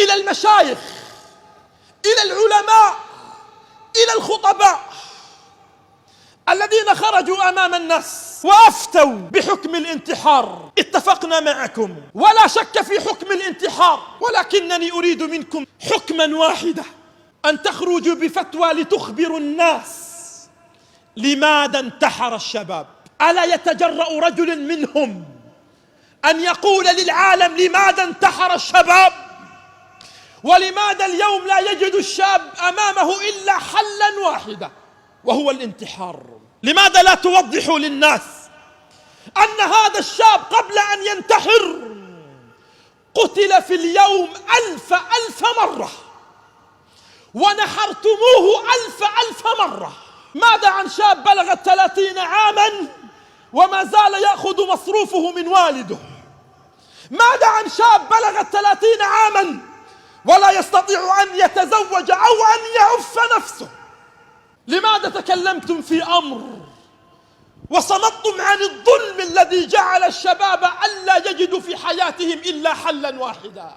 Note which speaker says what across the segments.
Speaker 1: إلى المشايخ، إلى العلماء، إلى الخطباء الذين خرجوا أمام الناس وأفتوا بحكم الانتحار. اتفقنا معكم ولا شك في حكم الانتحار، ولكنني أريد منكم حكما واحدا، أن تخرجوا بفتوى لتخبروا الناس لماذا انتحر الشباب. ألا يتجرأ رجل منهم أن يقول للعالم لماذا انتحر الشباب؟ ولماذا اليوم لا يجد الشاب أمامه إلا حلا واحدا وهو الانتحار؟ لماذا لا توضحوا للناس أن هذا الشاب قبل أن ينتحر قتل في اليوم ألف مرة، ونحرتموه ألف مرة؟ ماذا عن شاب بلغ 30 عاما وما زال يأخذ مصروفه من والده؟ ماذا عن شاب بلغ 30 عاما ولا يستطيع أن يتزوج أو أن يعف نفسه؟ لماذا تكلمتم في أمر وصمتم عن الظلم الذي جعل الشباب ألا يجدوا في حياتهم إلا حلا واحدا؟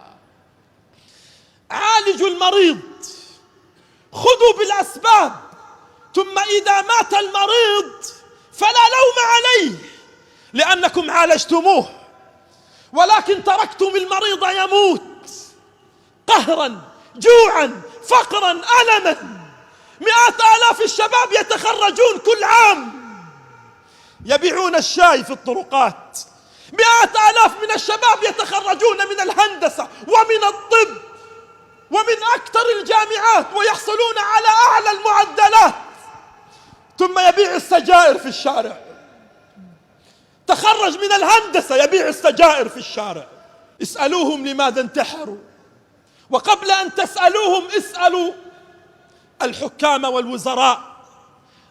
Speaker 1: عالجوا المريض، خذوا بالأسباب، ثم إذا مات المريض فلا لوم عليه لأنكم عالجتموه، ولكن تركتم المريض يموت قهرا، جوعا، فقرا، ألما. 100,000 الشباب يتخرجون كل عام يبيعون الشاي في الطرقات. 100,000 من الشباب يتخرجون من الهندسة ومن الطب ومن أكثر الجامعات ويحصلون على أعلى المعدلات، ثم يبيع السجائر في الشارع. تخرج من الهندسة يبيع السجائر في الشارع. اسألوهم لماذا انتحروا، وقبل أن تسألوهم اسألوا الحكام والوزراء.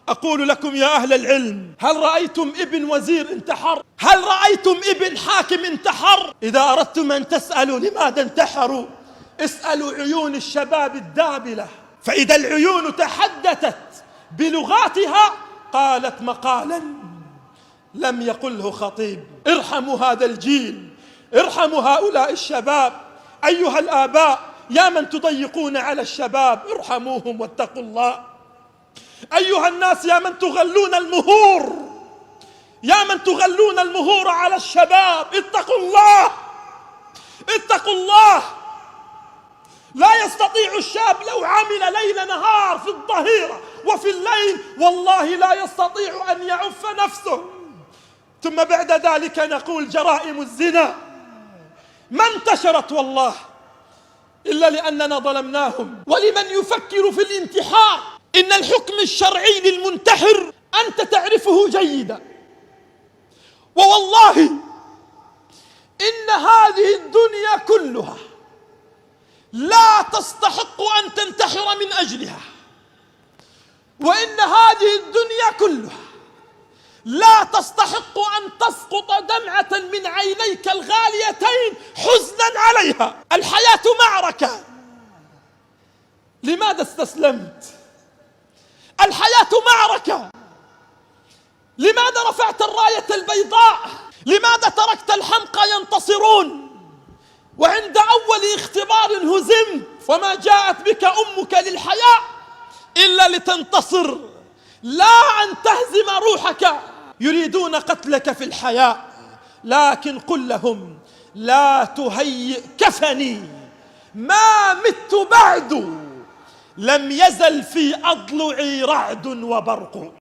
Speaker 1: أقول لكم يا أهل العلم، هل رأيتم ابن وزير انتحر؟ هل رأيتم ابن حاكم انتحر؟ إذا أردتم أن تسألوا لماذا انتحروا اسألوا عيون الشباب الدابلة، فإذا العيون تحدثت بلغاتها قالت مقالا لم يقله خطيب. ارحموا هذا الجيل، ارحموا هؤلاء الشباب. أيها الآباء يا من تضيقون على الشباب ارحموهم واتقوا الله. أيها الناس يا من تغلون المهور، يا من تغلون المهور على الشباب اتقوا الله، اتقوا الله. لا يستطيع الشاب لو عمل ليل نهار في الظهيرة وفي الليل والله لا يستطيع أن يعف نفسه. ثم بعد ذلك نقول جرائم الزنا ما انتشرت والله إلا لأننا ظلمناهم. ولمن يفكر في الانتحار إن الحكم الشرعي للمنتحر أنت تعرفه جيدا، ووالله إن هذه الدنيا كلها لا تستحق أن تنتحر من أجلها، وإن هذه الدنيا كلها لا تستحق أن تسقط دمعة من عينيك الغاليتين حزنا عليها. الحياة معركة، لماذا استسلمت؟ الحياة معركة، لماذا رفعت الراية البيضاء؟ لماذا تركت الحمقى ينتصرون وعند أول اختبار هزمت؟ وما جاءت بك أمك للحياة إلا لتنتصر، لا أن تهزم روحك. يريدون قتلك في الحياة، لكن قل لهم لا تهيئ كفني ما مت بعد، لم يزل في أضلعي رعد وبرق.